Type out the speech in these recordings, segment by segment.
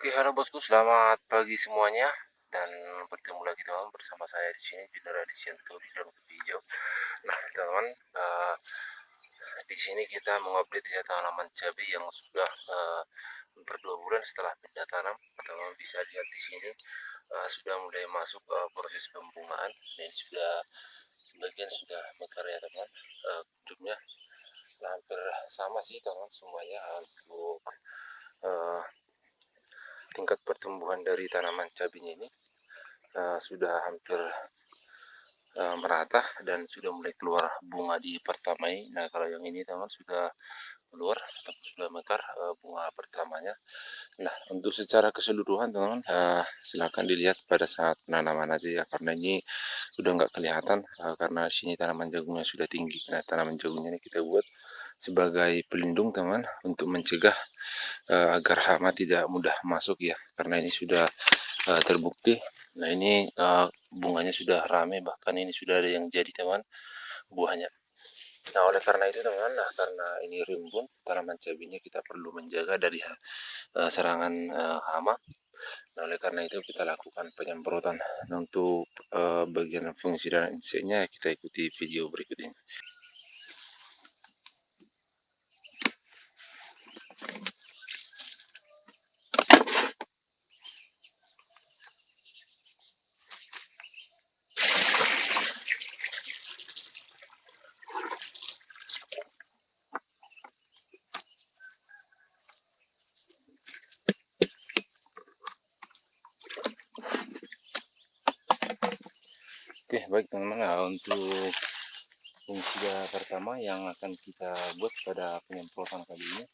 Oke, halo bosku, selamat pagi semuanya. Dan bertemu lagi teman bersama saya di sini di Radisianto di dalam kopi hijau. Nah, teman, di sini kita mengupdate ya tanaman cabai yang sudah hampir 2 bulan setelah pindah tanam. Teman bisa lihat di sini sudah mulai masuk proses pembungaan. Dan sudah sebagian sudah mekar ya teman. Bentuknya hampir sama sih teman semuanya untuk uh, tingkat pertumbuhan dari tanaman cabenya ini sudah hampir merata dan sudah mulai keluar bunga di pertamai. Nah, kalau yang ini teman sudah keluar atau sudah mekar bunga pertamanya. Nah, untuk secara keseluruhan teman silakan dilihat pada saat penanaman aja ya, karena ini udah nggak kelihatan karena sini tanaman jagungnya sudah tinggi. Nah, tanaman jagungnya ini kita buat sebagai pelindung teman untuk mencegah agar hama tidak mudah masuk ya, karena ini sudah terbukti. Nah, ini bunganya sudah ramai, bahkan ini sudah ada yang jadi teman buahnya. Nah, oleh karena itu teman, nah karena ini rimbun tanaman cabenya, kita perlu menjaga dari serangan hama. Nah, oleh karena itu kita lakukan penyemprotan. Nah, untuk bagian fungsi dan inseknya kita ikuti video berikut ini. Oke, baik teman-teman. Nah, untuk fungsi pertama yang akan kita buat pada penyemprotan kali ini,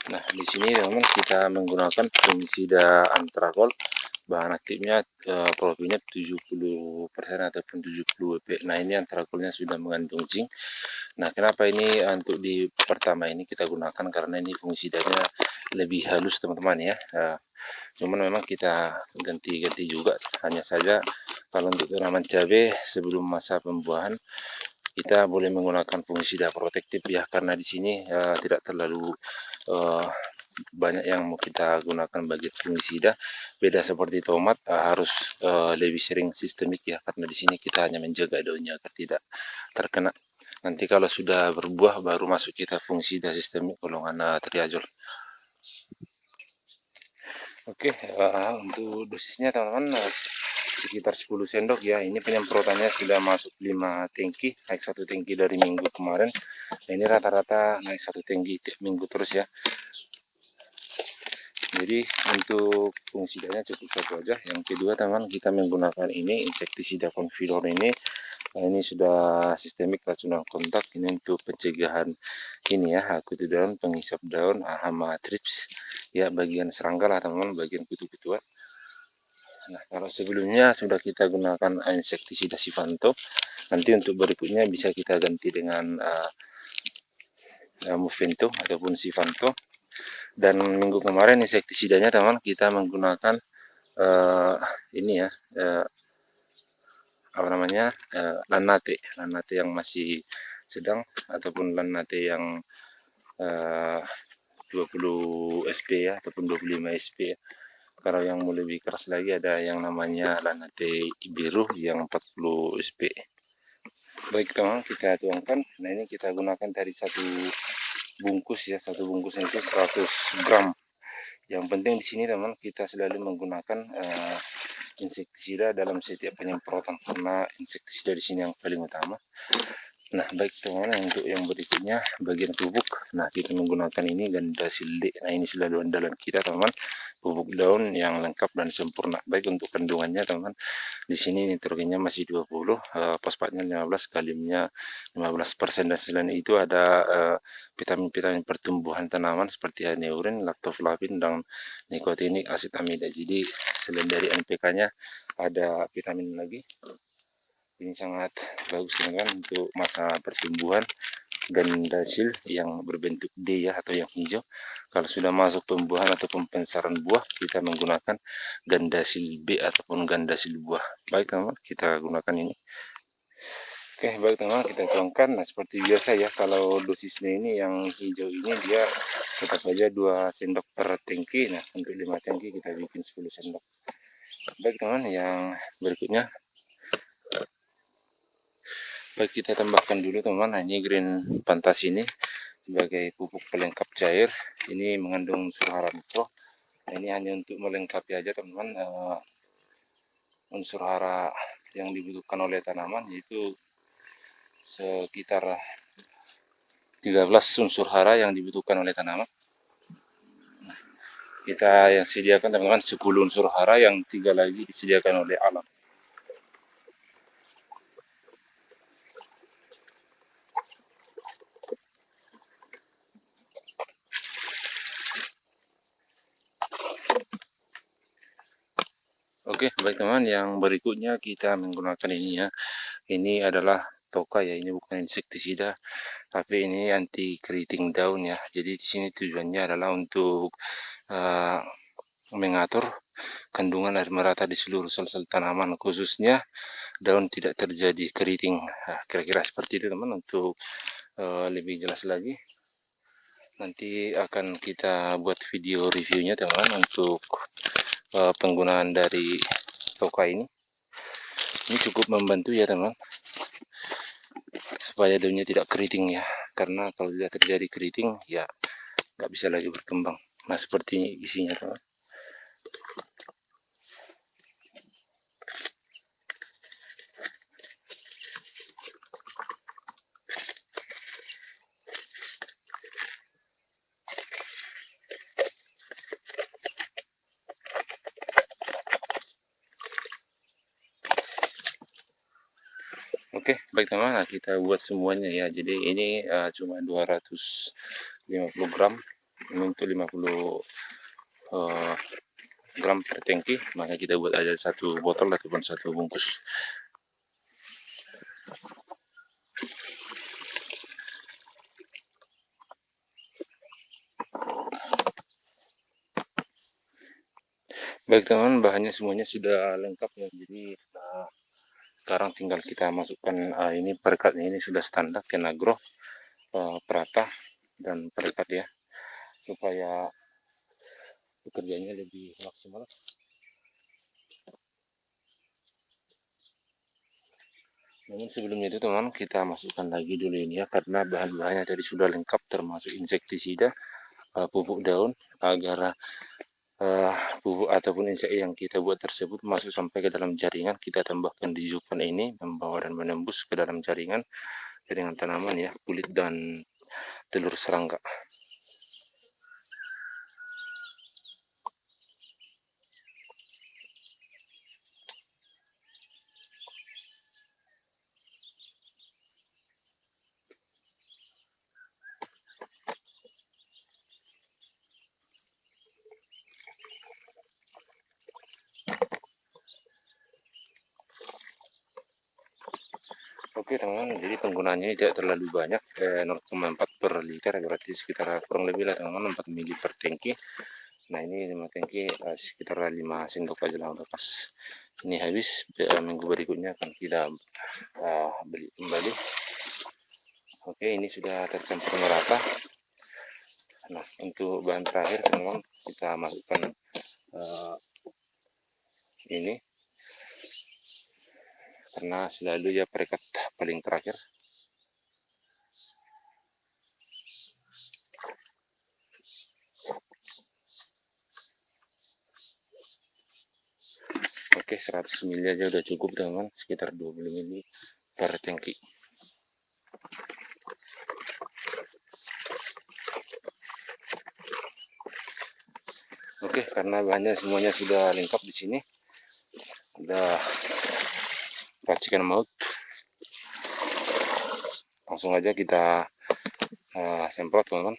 nah di sini teman-teman kita menggunakan fungisida antrakol. Bahan aktifnya profilnya 70% ataupun 70 WP. Nah, ini antrakolnya sudah mengandung zinc. Nah, kenapa ini untuk di pertama ini kita gunakan, karena ini fungisidanya lebih halus teman-teman ya. Cuman memang kita ganti-ganti juga, hanya saja kalau untuk tanaman cabai sebelum masa pembuahan kita boleh menggunakan fungisida protektif ya, karena di sini tidak terlalu banyak yang mau kita gunakan bagi fungisida. Beda seperti tomat harus lebih sering sistemik ya, karena di sini kita hanya menjaga daunnya agar tidak terkena. Nanti kalau sudah berbuah baru masuk kita fungisida sistemik golongan triazol. Oke, untuk dosisnya teman-teman sekitar 10 sendok ya. Ini penyemprotannya sudah masuk 5 tangki, naik 1 tangki dari minggu kemarin. Nah, ini rata-rata naik 1 tangki tiap minggu terus ya. Jadi untuk fungsinya cukup satu aja. Yang kedua teman, kita menggunakan ini insektisida Convidor ini. Nah, ini sudah sistemik racun kontak. Ini untuk pencegahan ini ya, kutu daun, penghisap daun, hama trips ya, bagian serangga lah teman-teman, bagian kutu-kutuan. Nah, kalau sebelumnya sudah kita gunakan insektisida Sifanto, nanti untuk berikutnya bisa kita ganti dengan Movento ataupun Sifanto. Dan minggu kemarin insektisidanya teman kita menggunakan ini ya, apa namanya, Lanate yang masih sedang ataupun Lanate yang 20 SP ya, ataupun 25 SP ya. Kalau yang mau lebih keras lagi ada yang namanya Lanate biru yang 40 SP. Baik teman, kita tuangkan. Nah, ini kita gunakan dari satu bungkus ya, satu bungkusnya itu 100 gram. Yang penting di sini teman, kita selalu menggunakan insektisida dalam setiap penyemprotan, karena insektisida di sini yang paling utama. Nah, baik teman-teman, untuk yang berikutnya bagian pupuk. Nah, kita menggunakan ini Gandasil D. Nah, ini selalu andalan kita teman, pupuk daun yang lengkap dan sempurna. Baik untuk kandungannya teman, di sini nitrogennya masih 20, fosfatnya 15, kaliumnya 15%, dan selain itu ada vitamin-vitamin pertumbuhan tanaman seperti aneurin, lactoflavin, dan nikotinik asid amida. Jadi selain dari NPK-nya ada vitamin lagi. Ini sangat bagus teman untuk masa pertumbuhan. Gandasil yang berbentuk D ya, atau yang hijau. Kalau sudah masuk pembuahan atau pembesaran buah, kita menggunakan Gandasil B ataupun Gandasil buah. Baik teman, kita gunakan ini. Oke, baik teman-teman, kita tuangkan. Nah, seperti biasa ya, kalau dosisnya ini yang hijau ini dia tetap saja 2 sendok per tangki. Nah, untuk 5 tangki kita bikin 10 sendok. Baik teman, yang berikutnya, baik kita tambahkan dulu teman. Nah, ini green pantas ini sebagai pupuk pelengkap cair. Ini mengandung unsur hara mikro. Nah, ini hanya untuk melengkapi aja teman-teman unsur hara yang dibutuhkan oleh tanaman, yaitu sekitar 13 unsur hara yang dibutuhkan oleh tanaman. Kita yang sediakan teman-teman 10 unsur hara, yang 3 lagi disediakan oleh alam. Oke, baik teman, yang berikutnya kita menggunakan ini ya. Ini adalah toka ya, ini bukan insektisida, tapi ini anti keriting daun ya. Jadi di sini tujuannya adalah untuk uh, mengatur kandungan air merata di seluruh sel-sel tanaman, khususnya daun tidak terjadi keriting. Nah, kira-kira seperti itu teman. Untuk lebih jelas lagi, nanti akan kita buat video reviewnya teman untuk penggunaan dari toka ini. Ini cukup membantu ya teman, supaya daunnya tidak keriting ya, karena kalau tidak terjadi keriting ya nggak bisa lagi berkembang. Nah, seperti isinya teman. Oke, baik teman, nah, kita buat semuanya ya. Jadi ini cuma 250 gram, ini untuk 50 gram per tangki, maka kita buat aja satu botol ataupun satu bungkus. Baik teman, bahannya semuanya sudah lengkap ya. Jadi sekarang tinggal kita masukkan ini perekatnya, ini sudah standar Kenagro, Prata dan perekat ya, supaya pekerjaannya lebih maksimal. Namun sebelumnya itu teman, kita masukkan lagi dulu ini ya, karena bahan-bahannya tadi sudah lengkap, termasuk insektisida, pupuk daun, agar pupuk ataupun insek yang kita buat tersebut masuk sampai ke dalam jaringan. Kita tambahkan dijukan ini, membawa dan menembus ke dalam jaringan tanaman ya, kulit dan telur serangga. Oke teman-teman, jadi penggunaannya tidak terlalu banyak, 0,4 per liter, berarti sekitar kurang lebih lah teman-teman 4 mili per tangki. Nah, ini 5 tangki sekitar 5 sendok aja lah, udah pas ini habis. Minggu berikutnya akan kita beli kembali. Oke, ini sudah tercampur merata. Nah, untuk bahan terakhir teman-teman, kita masukkan ini, karena selalu ya perekat paling terakhir. Oke, 100 mili aja udah cukup teman, sekitar 20 mili per tangki. Oke, karena bahannya semuanya sudah lengkap di sini, udah racikan maut, langsung aja kita semprot teman-teman.